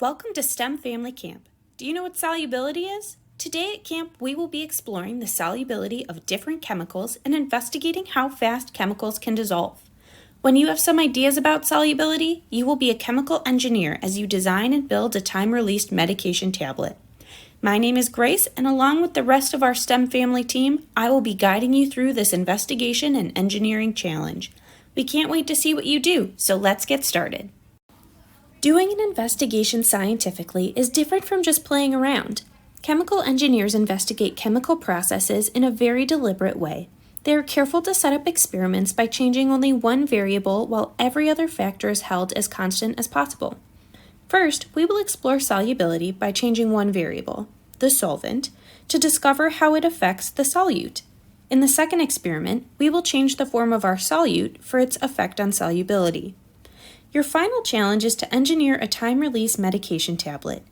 Welcome to STEM Family Camp. Do you know what solubility is? Today at camp, we will be exploring the solubility of different chemicals and investigating how fast chemicals can dissolve. When you have some ideas about solubility, you will be a chemical engineer as you design and build a time-released medication tablet. My name is Grace, and along with the rest of our STEM family team, I will be guiding you through this investigation and engineering challenge. We can't wait to see what you do, so let's get started. Doing an investigation scientifically is different from just playing around. Chemical engineers investigate chemical processes in a very deliberate way. They are careful to set up experiments by changing only one variable while every other factor is held as constant as possible. First, we will explore solubility by changing one variable, the solvent, to discover how it affects the solute. In the second experiment, we will change the form of our solute for its effect on solubility. Your final challenge is to engineer a time-release medication tablet.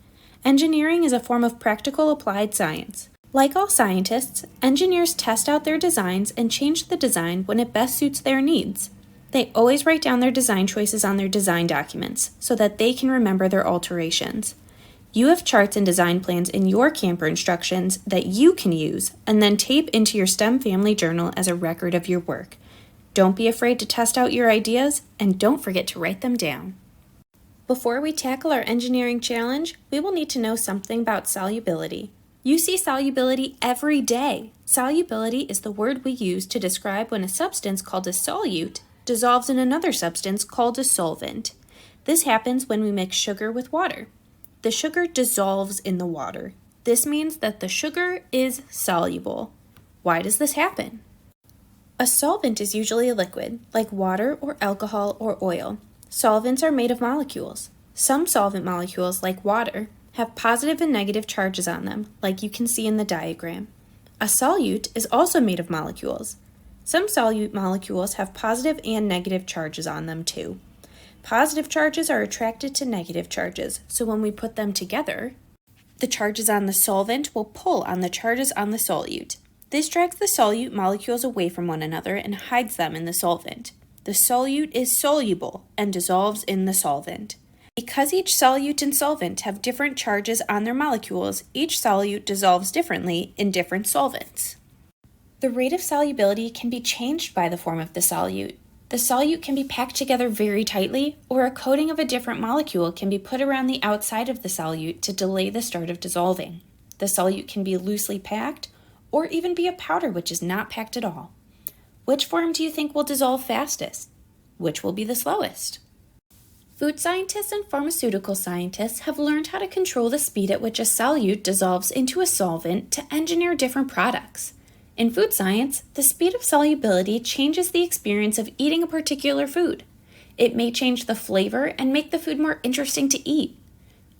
Engineering is a form of practical applied science. Like all scientists, engineers test out their designs and change the design when it best suits their needs. They always write down their design choices on their design documents so that they can remember their alterations. You have charts and design plans in your camper instructions that you can use and then tape into your STEM family journal as a record of your work. Don't be afraid to test out your ideas, and don't forget to write them down. Before we tackle our engineering challenge, we will need to know something about solubility. You see solubility every day. Solubility is the word we use to describe when a substance called a solute dissolves in another substance called a solvent. This happens when we mix sugar with water. The sugar dissolves in the water. This means that the sugar is soluble. Why does this happen? A solvent is usually a liquid, like water or alcohol or oil. Solvents are made of molecules. Some solvent molecules, like water, have positive and negative charges on them, like you can see in the diagram. A solute is also made of molecules. Some solute molecules have positive and negative charges on them too. Positive charges are attracted to negative charges, so when we put them together, the charges on the solvent will pull on the charges on the solute. This drags the solute molecules away from one another and hides them in the solvent. The solute is soluble and dissolves in the solvent. Because each solute and solvent have different charges on their molecules, each solute dissolves differently in different solvents. The rate of solubility can be changed by the form of the solute. The solute can be packed together very tightly, or a coating of a different molecule can be put around the outside of the solute to delay the start of dissolving. The solute can be loosely packed, or even be a powder which is not packed at all. Which form do you think will dissolve fastest? Which will be the slowest? Food scientists and pharmaceutical scientists have learned how to control the speed at which a solute dissolves into a solvent to engineer different products. In food science, the speed of solubility changes the experience of eating a particular food. It may change the flavor and make the food more interesting to eat.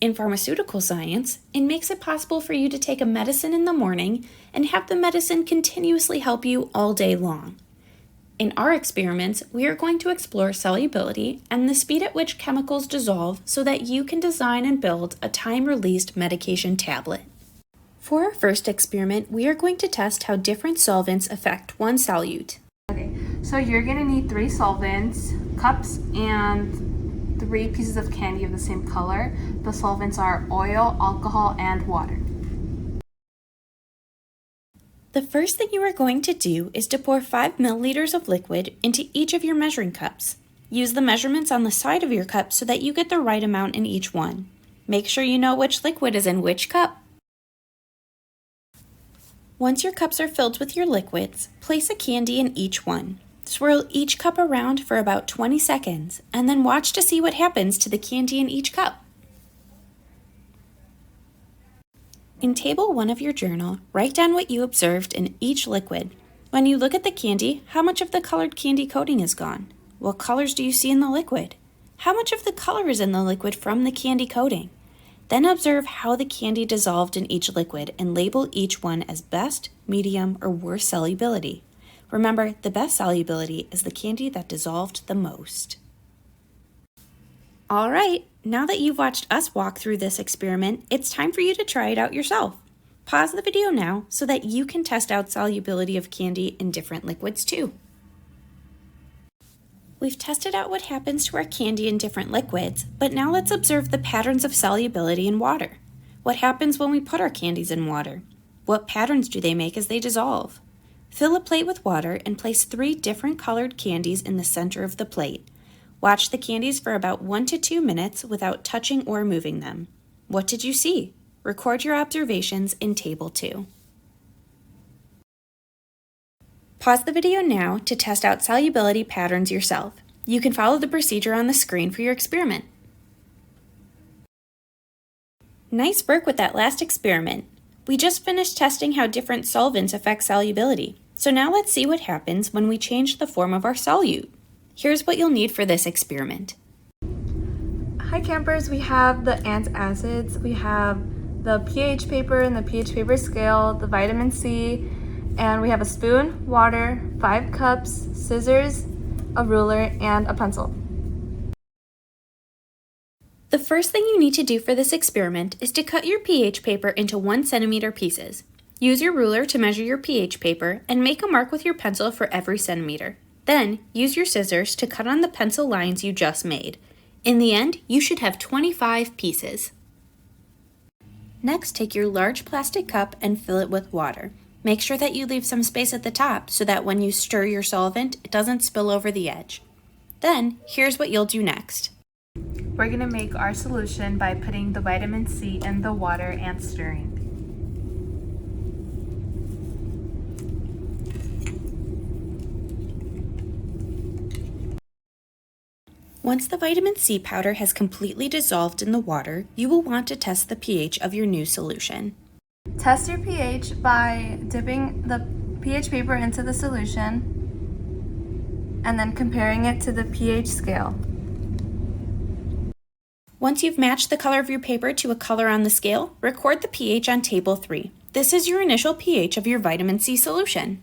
In pharmaceutical science, it makes it possible for you to take a medicine in the morning and have the medicine continuously help you all day long. In our experiments, we are going to explore solubility and the speed at which chemicals dissolve so that you can design and build a time-released medication tablet. For our first experiment, we are going to test how different solvents affect one solute. Okay, so you're going to need 3 solvents, cups, and 3 pieces of candy of the same color. The solvents are oil, alcohol, and water. The first thing you are going to do is to pour 5 milliliters of liquid into each of your measuring cups. Use the measurements on the side of your cup so that you get the right amount in each one. Make sure you know which liquid is in which cup. Once your cups are filled with your liquids, place a candy in each one. Swirl each cup around for about 20 seconds, and then watch to see what happens to the candy in each cup. In Table 1 of your journal, write down what you observed in each liquid. When you look at the candy, how much of the colored candy coating is gone? What colors do you see in the liquid? How much of the color is in the liquid from the candy coating? Then observe how the candy dissolved in each liquid and label each one as best, medium, or worst solubility. Remember, the best solubility is the candy that dissolved the most. All right, now that you've watched us walk through this experiment, it's time for you to try it out yourself. Pause the video now so that you can test out solubility of candy in different liquids too. We've tested out what happens to our candy in different liquids, but now let's observe the patterns of solubility in water. What happens when we put our candies in water? What patterns do they make as they dissolve? Fill a plate with water and place 3 different colored candies in the center of the plate. Watch the candies for about 1 to 2 minutes without touching or moving them. What did you see? Record your observations in Table 2. Pause the video now to test out solubility patterns yourself. You can follow the procedure on the screen for your experiment. Nice work with that last experiment. We just finished testing how different solvents affect solubility. So now let's see what happens when we change the form of our solute. Here's what you'll need for this experiment. Hi campers, we have the antacids, we have the pH paper and the pH paper scale, the vitamin C, and we have a spoon, water, 5 cups, scissors, a ruler, and a pencil. The first thing you need to do for this experiment is to cut your pH paper into 1 centimeter pieces. Use your ruler to measure your pH paper and make a mark with your pencil for every centimeter. Then, use your scissors to cut on the pencil lines you just made. In the end, you should have 25 pieces. Next, take your large plastic cup and fill it with water. Make sure that you leave some space at the top so that when you stir your solvent, it doesn't spill over the edge. Then, here's what you'll do next. We're going to make our solution by putting the vitamin C in the water and stirring. Once the vitamin C powder has completely dissolved in the water, you will want to test the pH of your new solution. Test your pH by dipping the pH paper into the solution and then comparing it to the pH scale. Once you've matched the color of your paper to a color on the scale, record the pH on Table 3. This is your initial pH of your vitamin C solution.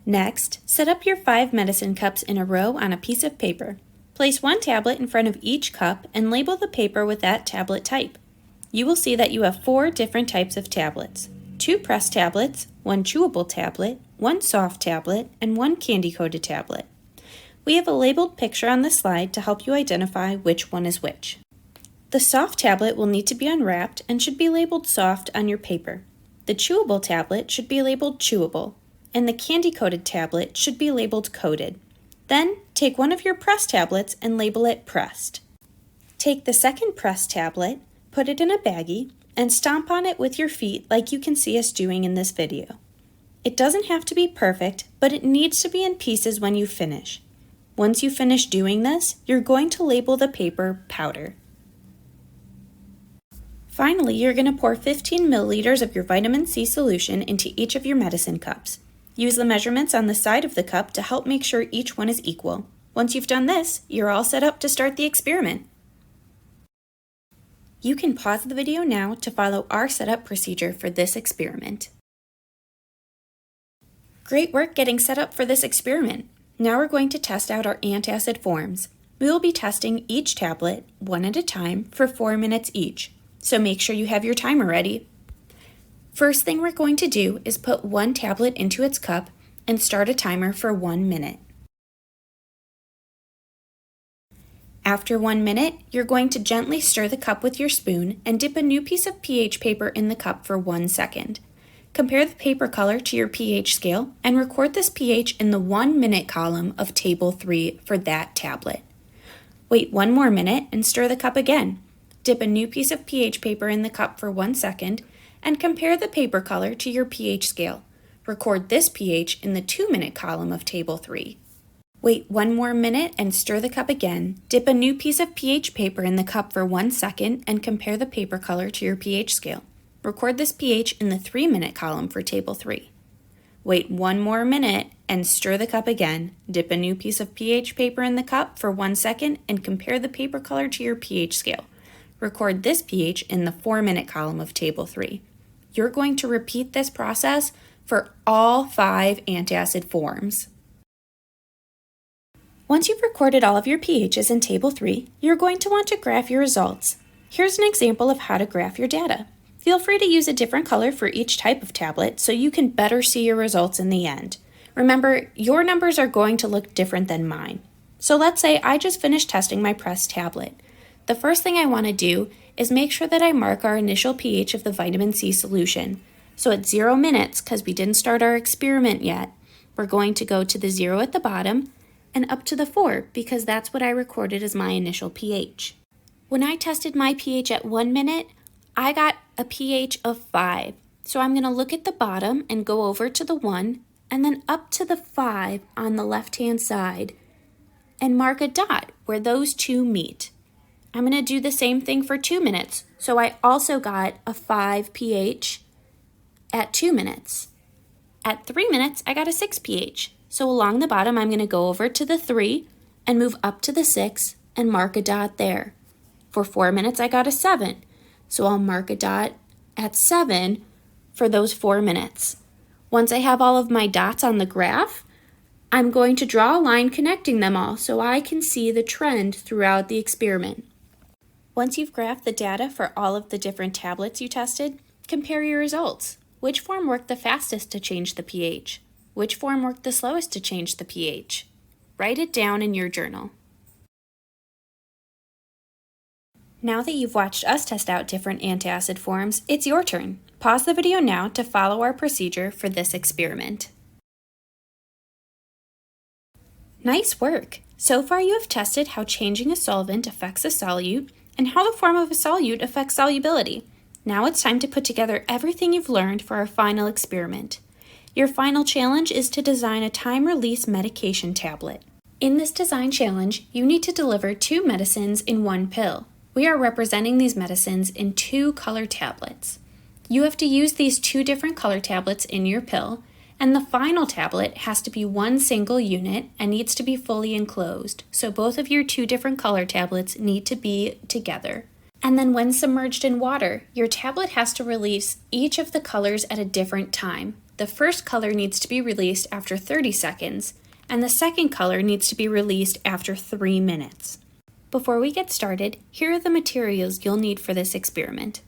Next, set up your 5 medicine cups in a row on a piece of paper. Place 1 tablet in front of each cup and label the paper with that tablet type. You will see that you have 4 different types of tablets: 2 pressed tablets, 1 chewable tablet, 1 soft tablet, and 1 candy-coated tablet. We have a labeled picture on the slide to help you identify which one is which. The soft tablet will need to be unwrapped and should be labeled soft on your paper. The chewable tablet should be labeled chewable, and the candy-coated tablet should be labeled coated. Then, take one of your pressed tablets and label it pressed. Take the second pressed tablet, put it in a baggie, and stomp on it with your feet like you can see us doing in this video. It doesn't have to be perfect, but it needs to be in pieces when you finish. Once you finish doing this, you're going to label the paper powder. Finally, you're going to pour 15 milliliters of your vitamin C solution into each of your medicine cups. Use the measurements on the side of the cup to help make sure each one is equal. Once you've done this, you're all set up to start the experiment. You can pause the video now to follow our setup procedure for this experiment. Great work getting set up for this experiment. Now we're going to test out our antacid forms. We will be testing each tablet, one at a time, for 4 minutes each. So make sure you have your timer ready. First thing we're going to do is put 1 tablet into its cup and start a timer for 1 minute. After 1 minute, you're going to gently stir the cup with your spoon and dip a new piece of pH paper in the cup for 1 second. Compare the paper color to your pH scale and record this pH in the 1 minute column of Table 3 for that tablet. Wait 1 more minute and stir the cup again. Dip a new piece of pH paper in the cup for 1 second and compare the paper color to your pH scale. Record this pH in the 2 minute column of Table 3. Wait 1 more minute and stir the cup again. Dip a new piece of pH paper in the cup for 1 second and compare the paper color to your pH scale. Record this pH in the 3 minute column for Table 3. Wait 1 more minute and stir the cup again. Dip a new piece of pH paper in the cup for 1 second and compare the paper color to your pH scale. Record this pH in the 4 minute column of Table 3. You're going to repeat this process for all 5 antacid forms. Once you've recorded all of your pHs in Table 3, you're going to want to graph your results. Here's an example of how to graph your data. Feel free to use a different color for each type of tablet so you can better see your results in the end. Remember, your numbers are going to look different than mine. So let's say I just finished testing my Press tablet. The first thing I want to do is make sure that I mark our initial pH of the vitamin C solution. So at 0 minutes, because we didn't start our experiment yet, we're going to go to the 0 at the bottom and up to the 4 because that's what I recorded as my initial pH. When I tested my pH at 1 minute, I got a pH of 5. So I'm going to look at the bottom and go over to the 1 and then up to the 5 on the left-hand side and mark a dot where those two meet. I'm going to do the same thing for 2 minutes. So I also got a 5 pH at 2 minutes. At 3 minutes, I got a 6 pH. So along the bottom, I'm going to go over to the 3 and move up to the 6 and mark a dot there. For 4 minutes, I got a 7. So I'll mark a dot at 7 for those 4 minutes. Once I have all of my dots on the graph, I'm going to draw a line connecting them all so I can see the trend throughout the experiment. Once you've graphed the data for all of the different tablets you tested, compare your results. Which form worked the fastest to change the pH? Which form worked the slowest to change the pH? Write it down in your journal. Now that you've watched us test out different antacid forms, it's your turn. Pause the video now to follow our procedure for this experiment. Nice work! So far you have tested how changing a solvent affects a solute and how the form of a solute affects solubility. Now it's time to put together everything you've learned for our final experiment. Your final challenge is to design a time-release medication tablet. In this design challenge, you need to deliver 2 medicines in 1 pill. We are representing these medicines in 2 color tablets. You have to use these 2 different color tablets in your pill, and the final tablet has to be 1 single unit and needs to be fully enclosed, so both of your 2 different color tablets need to be together. And then when submerged in water, your tablet has to release each of the colors at a different time. The first color needs to be released after 30 seconds, and the second color needs to be released after 3 minutes. Before we get started, here are the materials you'll need for this experiment.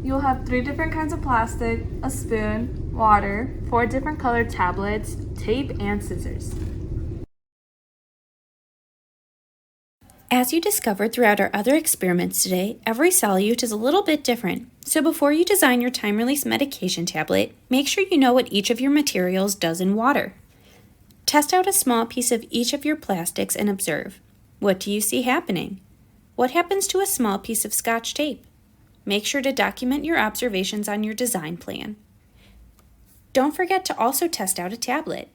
You'll have 3 different kinds of plastic, a spoon, water, 4 different colored tablets, tape, and scissors. As you discovered throughout our other experiments today, every solute is a little bit different. So before you design your time-release medication tablet, make sure you know what each of your materials does in water. Test out a small piece of each of your plastics and observe. What do you see happening? What happens to a small piece of Scotch tape? Make sure to document your observations on your design plan. Don't forget to also test out a tablet.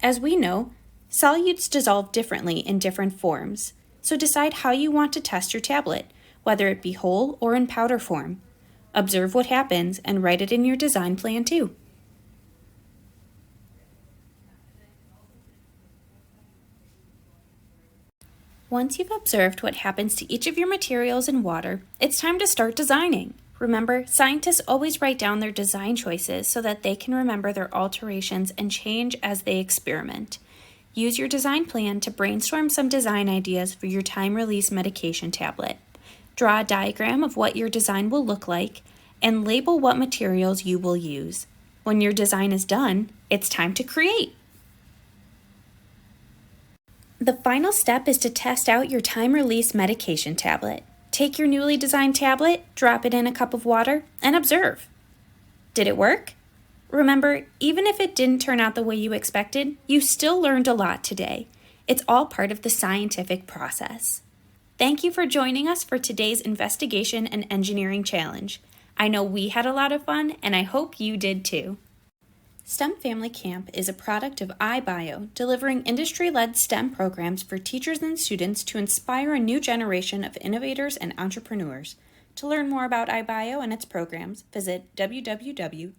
As we know, solutes dissolve differently in different forms, so decide how you want to test your tablet, whether it be whole or in powder form. Observe what happens and write it in your design plan too. Once you've observed what happens to each of your materials in water, it's time to start designing. Remember, scientists always write down their design choices so that they can remember their alterations and change as they experiment. Use your design plan to brainstorm some design ideas for your time-release medication tablet. Draw a diagram of what your design will look like and label what materials you will use. When your design is done, it's time to create. The final step is to test out your time-release medication tablet. Take your newly designed tablet, drop it in a cup of water, and observe. Did it work? Remember, even if it didn't turn out the way you expected, you still learned a lot today. It's all part of the scientific process. Thank you for joining us for today's investigation and engineering challenge. I know we had a lot of fun, and I hope you did too. STEMFamily Camp is a product of iBio, delivering industry-led STEM programs for teachers and students to inspire a new generation of innovators and entrepreneurs. To learn more about iBio and its programs, visit www.ibio.org.